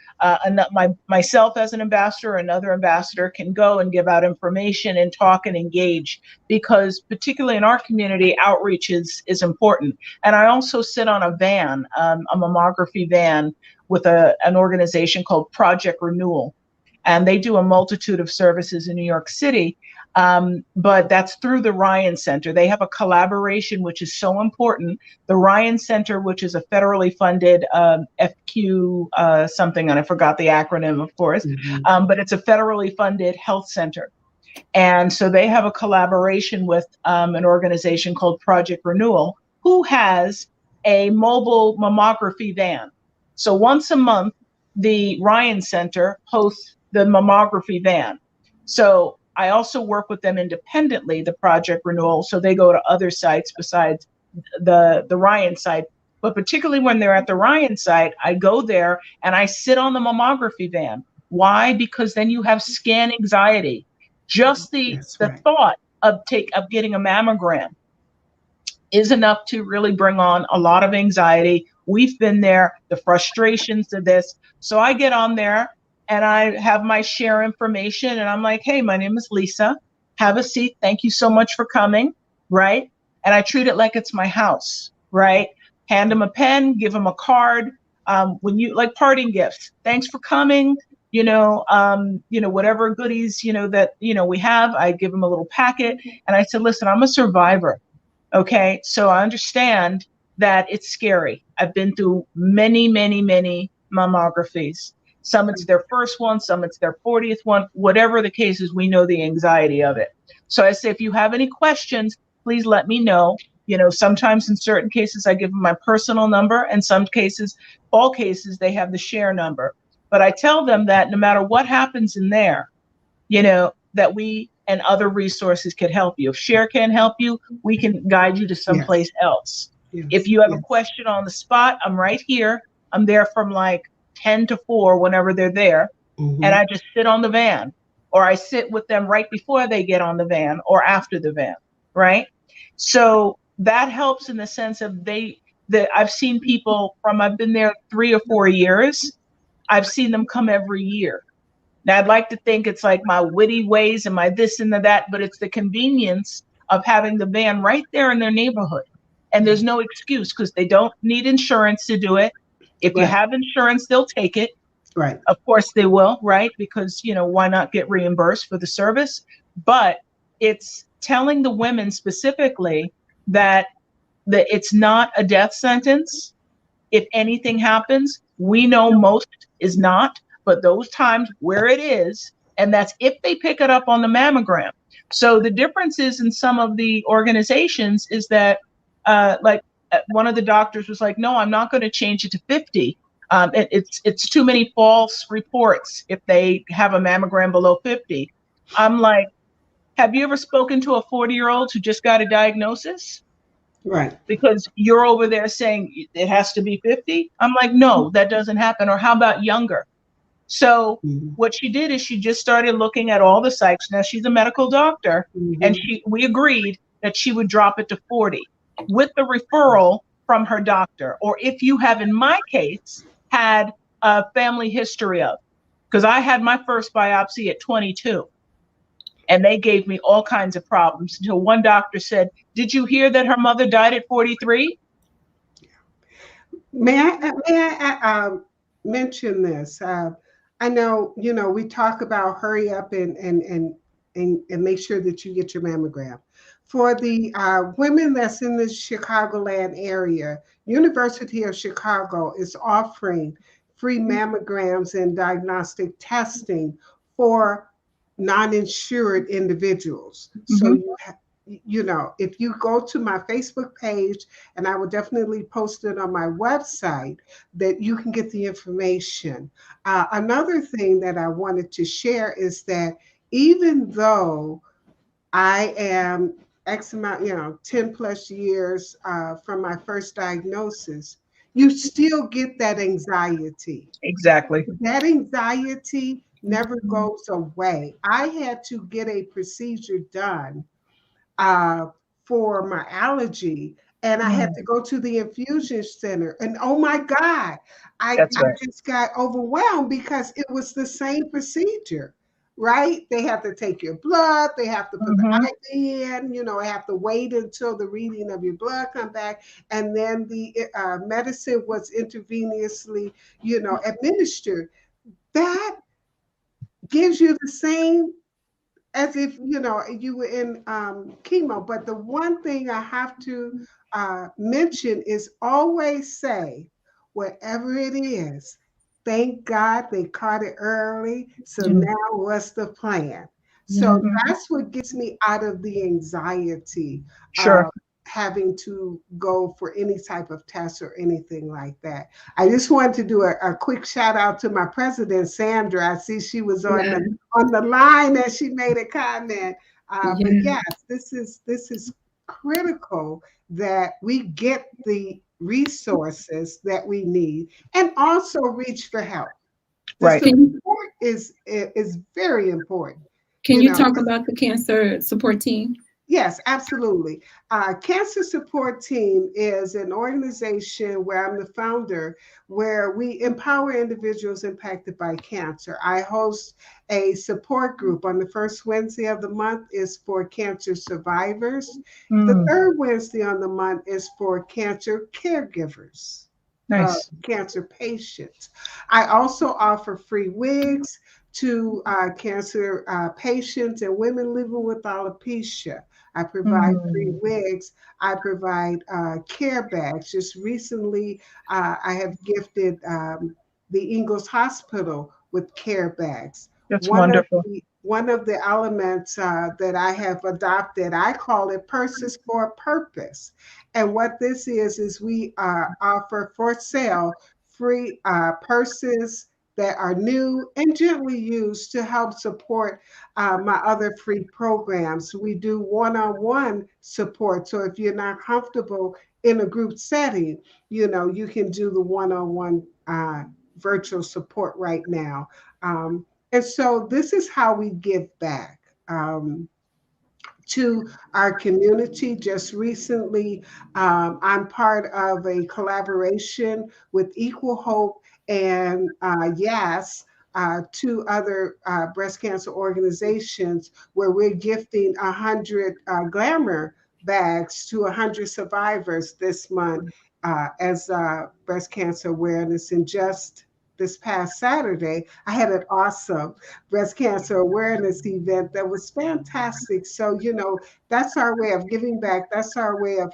myself as an ambassador, another ambassador can go and give out information and talk and engage, because particularly in our community, outreach is important. And I also sit on a van, a mammography van with an organization called Project Renewal. And they do a multitude of services in New York City, but that's through the Ryan Center. They have a collaboration, which is so important. The Ryan Center, which is a federally funded FQ something, and I forgot the acronym, of course, but it's a federally funded health center. And so they have a collaboration with an organization called Project Renewal, who has a mobile mammography van. So once a month, the Ryan Center hosts the mammography van. So I also work with them independently, the Project Renewal. So they go to other sites besides the Ryan site. But particularly when they're at the Ryan site, I go there and I sit on the mammography van. Why? Because then you have scan anxiety. Just the thought of getting a mammogram is enough to really bring on a lot of anxiety. We've been there, the frustrations of this. So I get on there and I have my share information, and I'm like, hey, my name is Lisa. Have a seat. Thank you so much for coming, right? And I treat it like it's my house, right? Hand them a pen, give them a card. When you like parting gifts, thanks for coming. Whatever goodies that we have, I give them a little packet, and I said, listen, I'm a survivor. Okay, so I understand that it's scary. I've been through many, many, many mammographies. Some it's their first one, some it's their 40th one, whatever the case is, we know the anxiety of it. So I say, if you have any questions, please let me know. Sometimes in certain cases, I give them my personal number, and all cases, they have the share number. But I tell them that no matter what happens in there, that we and other resources can help you. If share can't help you, we can guide you to someplace else. If you have a question on the spot, I'm right here. I'm there from like 10 to 4 whenever they're there. And I just sit on the van, or I sit with them right before they get on the van or after the van, right? So that helps in the sense of I've seen people I've been there 3 or 4 years. I've seen them come every year. Now, I'd like to think it's like my witty ways and my this and the that, but it's the convenience of having the van right there in their neighborhood. And there's no excuse because they don't need insurance to do it. If you have insurance, they'll take it. Right. Of course they will, right? Because, why not get reimbursed for the service? But it's telling the women specifically that it's not a death sentence. If anything happens, we know most is not, but those times where it is, And that's if they pick it up on the mammogram. So the difference is in some of the organizations is that one of the doctors was like, no, I'm not going to change it to 50. It's too many false reports if they have a mammogram below 50. I'm like, have you ever spoken to a 40-year-old who just got a diagnosis? Right. Because you're over there saying it has to be 50. I'm like, no, that doesn't happen. Or how about younger? So what she did is she just started looking at all the sites. Now she's a medical doctor, and we agreed that she would drop it to 40 with the referral from her doctor. Or if you have, in my case, had a family history of, because I had my first biopsy at 22. And they gave me all kinds of problems until one doctor said, did you hear that her mother died at 43? May I mention this? I know, we talk about hurry up and make sure that you get your mammogram. For the women that's in the Chicagoland area, University of Chicago is offering free mammograms and diagnostic testing for non-insured individuals. So if you go to my Facebook page, and I will definitely post it on my website, that you can get the information. Another thing that I wanted to share is that even though I am X amount, 10 plus years from my first diagnosis, you still get that anxiety. Exactly. That anxiety never goes away. I had to get a procedure done for my allergy, and I had to go to the infusion center. And oh my God, I just got overwhelmed because it was the same procedure, right? They have to take your blood, they have to put the IV in, I have to wait until the reading of your blood come back, and then the medicine was intravenously, administered. That gives you the same as if you were in chemo. But the one thing I have to mention is always say, whatever it is, thank God they caught it early. So now what's the plan? So that's what gets me out of the anxiety. Sure. Having to go for any type of test or anything like that. I just wanted to do a quick shout out to my president, Sandra. I see she was on the line and she made a comment. But yes, this is critical that we get the resources that we need and also reach for help. The support is very important. Can you talk about the cancer support team? Yes, absolutely. Cancer Support Team is an organization where I'm the founder, where we empower individuals impacted by cancer. I host a support group on the first Wednesday of the month is for cancer survivors. The third Wednesday on the month is for cancer caregivers, cancer patients. I also offer free wigs to cancer patients and women living with alopecia. I provide free wigs. I provide care bags. Just recently, I have gifted the Ingalls Hospital with care bags. That's wonderful. One of the elements that I have adopted, I call it Purses for a Purpose. And what this is we offer for sale free purses that are new and gently used to help support my other free programs. We do one-on-one support. So if you're not comfortable in a group setting, you can do the one-on-one virtual support right now. And so this is how we give back to our community. Just recently, I'm part of a collaboration with Equal Hope and two other breast cancer organizations where we're gifting 100 glamour bags to 100 survivors this month as breast cancer awareness. And just this past Saturday, I had an awesome breast cancer awareness event that was fantastic. So, that's our way of giving back. That's our way of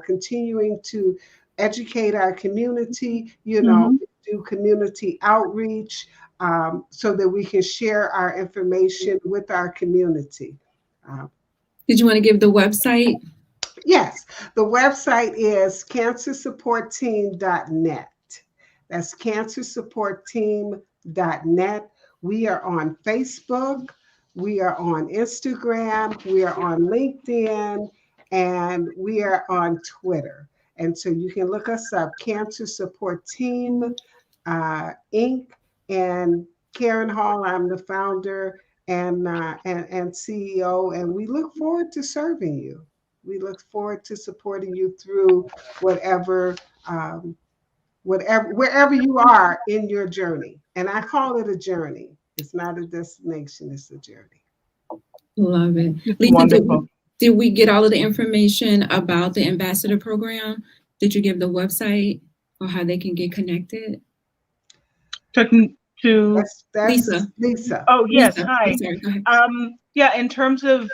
continuing to educate our community, you know, do community outreach so that we can share our information with our community. Did you want to give the website? Yes, the website is cancersupportteam.net. That's cancersupportteam.net. We are on Facebook, we are on Instagram, we are on LinkedIn, and we are on Twitter. And so you can look us up, Cancer Support Team Inc. And Karen Hall, I'm the founder and CEO, and we look forward to serving you. We look forward to supporting you through whatever, wherever you are in your journey. And I call it a journey. It's not a destination, it's a journey. Love it. Lisa, did we get all of the information about the ambassador program? Did you give the website or how they can get connected? To that's Lisa. Oh, yes. Lisa. Hi. Sorry, go ahead. Yeah, in terms of,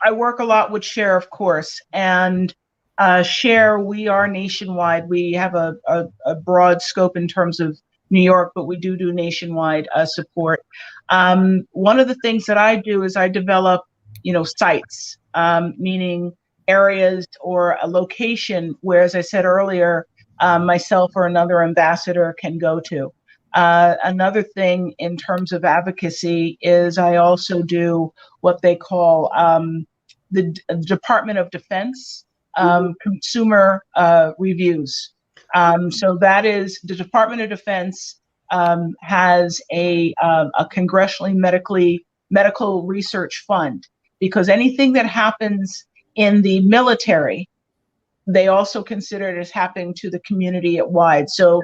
I work a lot with Share, of course, and Share, we are nationwide. We have a broad scope in terms of New York, but we do nationwide support. One of the things that I do is I develop, sites, meaning areas or a location where, as I said earlier, myself or another ambassador can go to. Another thing in terms of advocacy is I also do what they call the Department of Defense consumer reviews. So that is the Department of Defense has a congressionally medical research fund, because anything that happens in the military, they also consider it as happening to the community at wide. So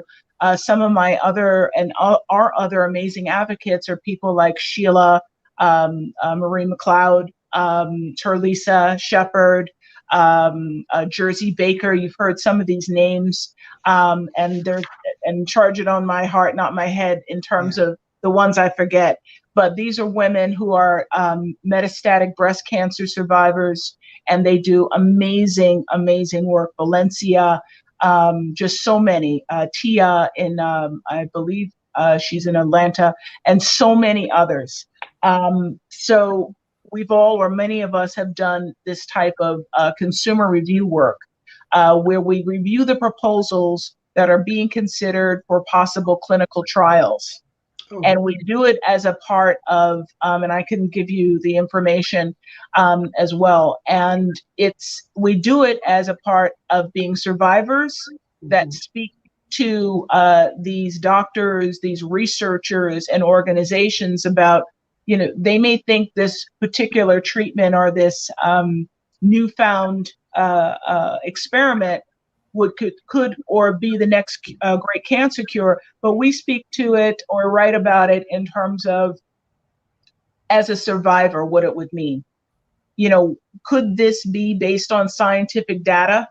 some of my other and our other amazing advocates are people like Sheila, Marie McLeod, Terlisa Shepard, Jersey Baker. You've heard some of these names, and charge it on my heart, not my head, in terms of the ones I forget. But these are women who are metastatic breast cancer survivors, and they do amazing, amazing work. Valencia, just so many. Tia in, I believe she's in Atlanta, and so many others. So we've all, or many of us, have done this type of consumer review work, where we review the proposals that are being considered for possible clinical trials. And we do it as a part of, and I can give you the information as well. And we do it as a part of being survivors that speak to these doctors, these researchers and organizations about, they may think this particular treatment or this newfound experiment could or be the next great cancer cure, but we speak to it or write about it in terms of, as a survivor, what it would mean. Could this be based on scientific data?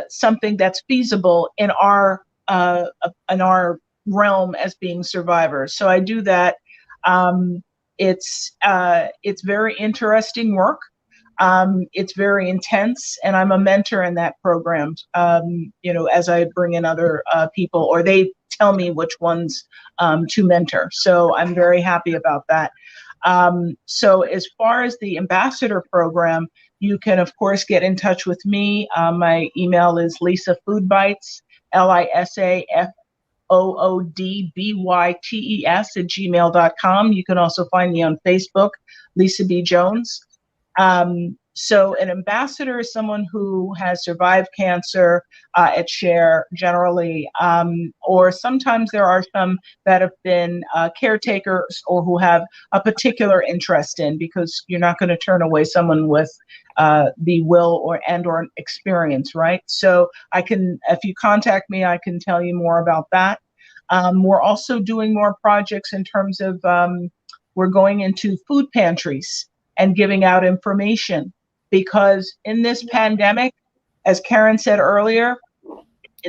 Something that's feasible in our realm as being survivors. So I do that. It's very interesting work. It's very intense, and I'm a mentor in that program, as I bring in other people, or they tell me which ones to mentor. So I'm very happy about that. So as far as the ambassador program, you can, of course, get in touch with me. My email is lisafoodbites, lisafoodbytes@gmail.com. You can also find me on Facebook, Lisa B. Jones. So an ambassador is someone who has survived cancer at Share generally, or sometimes there are some that have been caretakers or who have a particular interest in, because you're not going to turn away someone with the will or experience, right? So if you contact me, I can tell you more about that. We're also doing more projects in terms of we're going into food pantries and giving out information, because in this pandemic, as Karen said earlier,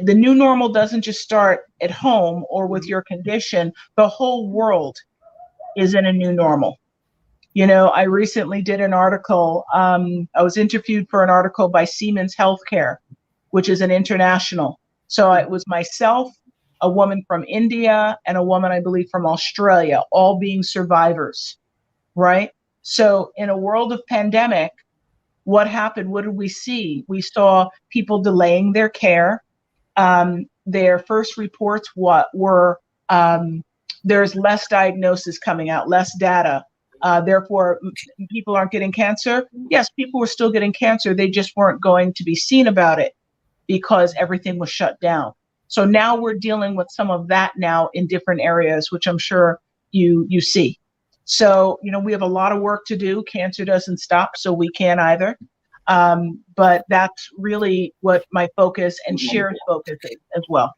the new normal doesn't just start at home or with your condition. The whole world is in a new normal. You know, I recently did an article. I was interviewed for an article by Siemens Healthcare, which is an international. So it was myself, a woman from India, and a woman, I believe, from Australia, all being survivors, right? So in a world of pandemic, what happened? What did we see? We saw people delaying their care. Their first reports were there's less diagnosis coming out, less data. Therefore, people aren't getting cancer. Yes, people were still getting cancer. They just weren't going to be seen about it because everything was shut down. So now we're dealing with some of that now in different areas, which I'm sure you see. So, you know, we have a lot of work to do. Cancer doesn't stop, so we can't either. But that's really what my focus and Cher's focus is as well.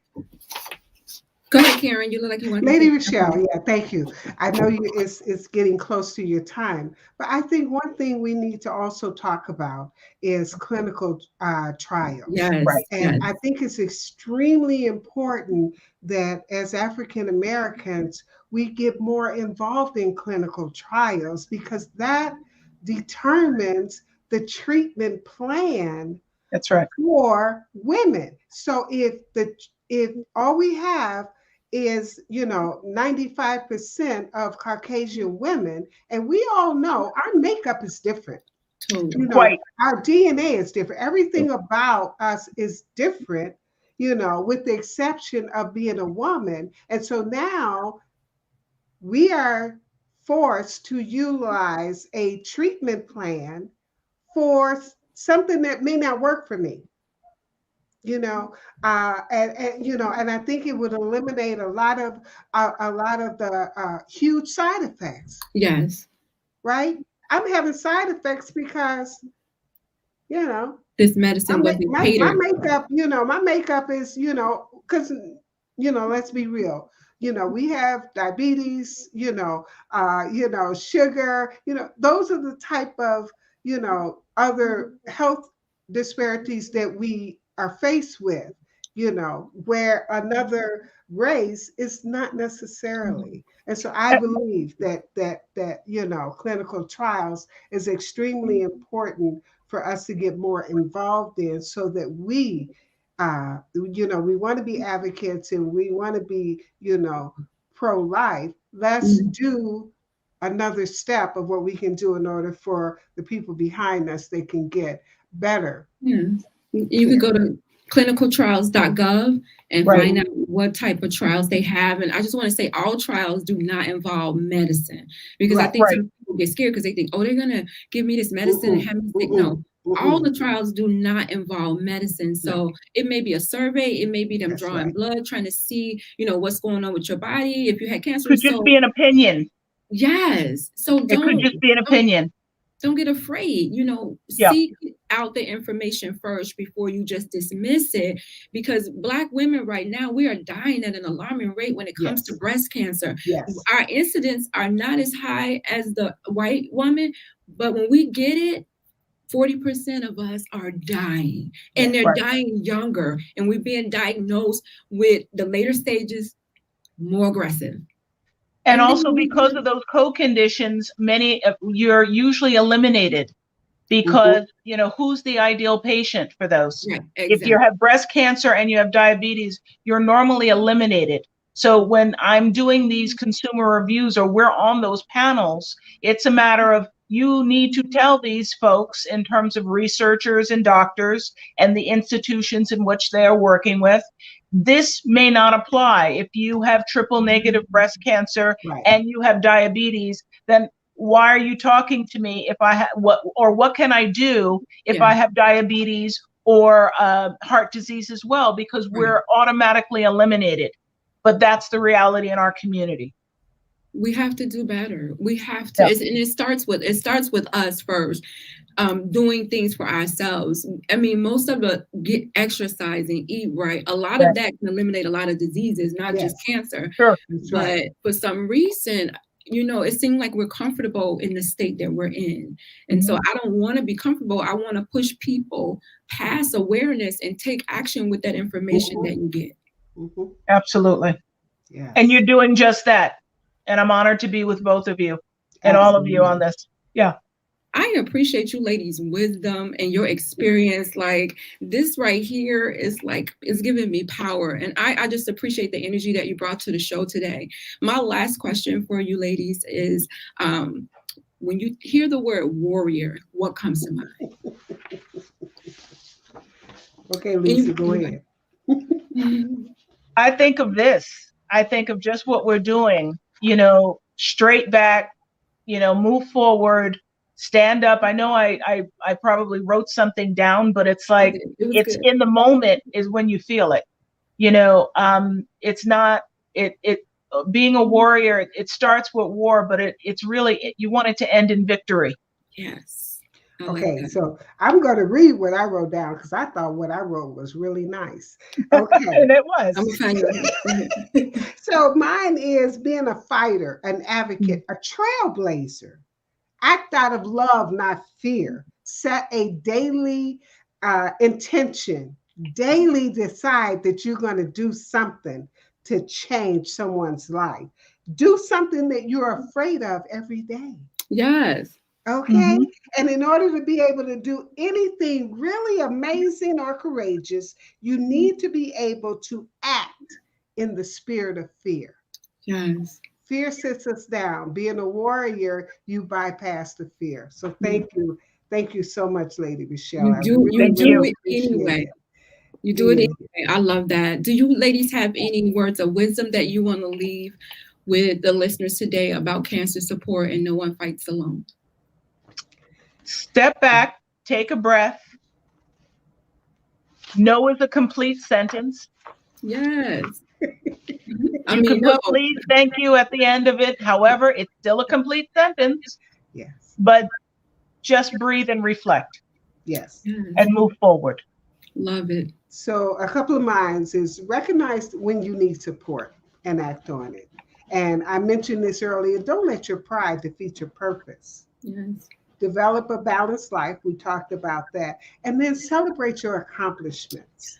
Go ahead, Karen. You look like you want to Lady ReShell, yeah, thank you. I know it's getting close to your time, but I think one thing we need to also talk about is clinical trials. Yes, right. And yes. I think it's extremely important that as African Americans, we get more involved in clinical trials because that determines the treatment plan. That's right. For women. So if all we have is, 95% of Caucasian women, and we all know our makeup is different. Totally. Quite. Our DNA is different. Everything about us is different, with the exception of being a woman. And so now we are forced to utilize a treatment plan for something that may not work for me. And I think it would eliminate a lot of the huge side effects. Yes. Right? I'm having side effects because, this medicine wasn't my catered. makeup, my makeup is, because, let's be real. We have diabetes, sugar, those are the type of, other health disparities that we are faced with, where another race is not necessarily. And so I believe that clinical trials is extremely important for us to get more involved in so that we want to be advocates and we want to be, pro-life. Let's do another step of what we can do in order for the people behind us that can get better. Yeah. You could go to clinicaltrials.gov and find out what type of trials they have. And I just want to say all trials do not involve medicine because I think some people get scared because they think, oh, they're going to give me this medicine and have me sick. No, all the trials do not involve medicine. So it may be a survey. It may be them drawing blood, trying to see, what's going on with your body. If you had cancer. It could just be an opinion. Yes. So it could just be an opinion. Don't get afraid, seek out the information first before you just dismiss it, because Black women right now, we are dying at an alarming rate when it comes to breast cancer. Yes. Our incidents are not as high as the white woman, but when we get it, 40% of us are dying, and they're dying younger, and we're being diagnosed with the later stages, more aggressive. And also because of those co-conditions, you're usually eliminated because, who's the ideal patient for those? Yeah, exactly. If you have breast cancer and you have diabetes, you're normally eliminated. So when I'm doing these consumer reviews or we're on those panels, it's a matter of you need to tell these folks in terms of researchers and doctors and the institutions in which they are working with, this may not apply. If you have triple negative breast cancer and you have diabetes, then why are you talking to me if I have what can I do if I have diabetes or heart disease as well? Because we're automatically eliminated. But that's the reality in our community. We have to do better. We have to, and it starts with us first. Doing things for ourselves. I mean, most of the get exercise and eat right. A lot of that can eliminate a lot of diseases, not just cancer. Sure. But for some reason, it seems like we're comfortable in the state that we're in. And so I don't want to be comfortable. I want to push people past awareness and take action with that information that you get. Absolutely. Yeah. And you're doing just that. And I'm honored to be with both of you. and all of you on this. Yeah. I appreciate you ladies' wisdom and your experience. Like this right here is giving me power. And I just appreciate the energy that you brought to the show today. My last question for you ladies is, when you hear the word warrior, what comes to mind? Okay, Lisa, go ahead. I think of this. I think of just what we're doing, straight back, move forward, stand up. I know I probably wrote something down, but it's like, it's good. In the moment is when you feel it. It's not, being a warrior, it starts with war, but it's really, you want it to end in victory. Yes. Okay, so I'm going to read what I wrote down because I thought what I wrote was really nice. Okay. And it was. So mine is being a fighter, an advocate, a trailblazer. Act out of love, not fear. Set a daily intention. Daily decide that you're going to do something to change someone's life. Do something that you're afraid of every day. Yes. Okay. Mm-hmm. And in order to be able to do anything really amazing or courageous, you need to be able to act in the spirit of fear. Yes. Fear sits us down. Being a warrior, you bypass the fear. So thank you. Thank you so much, Lady ReShell. You do it anyway. You do it anyway. I love that. Do you ladies have any words of wisdom that you want to leave with the listeners today about cancer support and no one fights alone? Step back, take a breath. No is a complete sentence. Yes. You can put please, thank you at the end of it. However, it's still a complete sentence. Yes. But just breathe and reflect. Yes. And move forward. Love it. So a couple of mine is recognize when you need support and act on it. And I mentioned this earlier. Don't let your pride defeat your purpose. Yes. Develop a balanced life. We talked about that. And then celebrate your accomplishments.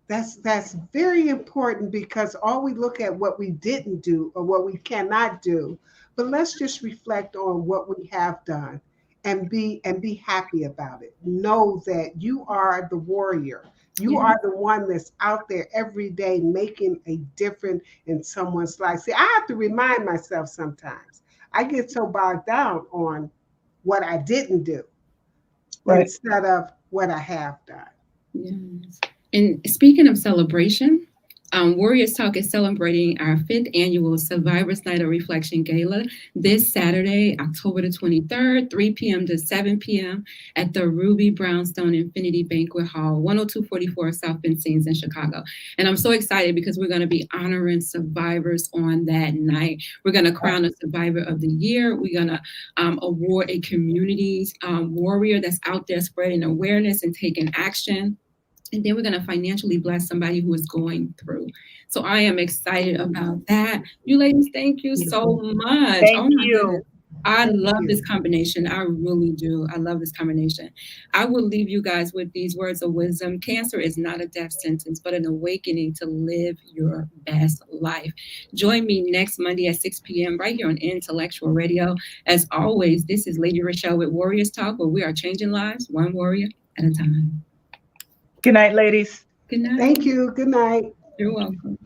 That's very important because all we look at what we didn't do or what we cannot do, but let's just reflect on what we have done and be happy about it. Know that you are the warrior. You are the one that's out there every day making a difference in someone's life. See, I have to remind myself sometimes. I get so bogged down on what I didn't do instead of what I have done. Yes. And speaking of celebration, Warriors Talk is celebrating our 5th annual Survivors Night of Reflection Gala this Saturday, October the 23rd, 3 p.m. to 7 p.m. at the Ruby Brownstone Infinity Banquet Hall, 10244 South Bend Scenes in Chicago. And I'm so excited because we're going to be honoring survivors on that night. We're going to crown a Survivor of the Year. We're going to award a community warrior that's out there spreading awareness and taking action. And then we're going to financially bless somebody who is going through. So I am excited about that. You ladies, thank you so much. Thank you. Goodness. I love this combination. I really do. I love this combination. I will leave you guys with these words of wisdom. Cancer is not a death sentence, but an awakening to live your best life. Join me next Monday at 6 p.m. right here on Intellectual Radio. As always, this is Lady ReShell with Warriors Talk, where we are changing lives one warrior at a time. Good night, ladies. Good night. Thank you. Good night. You're welcome.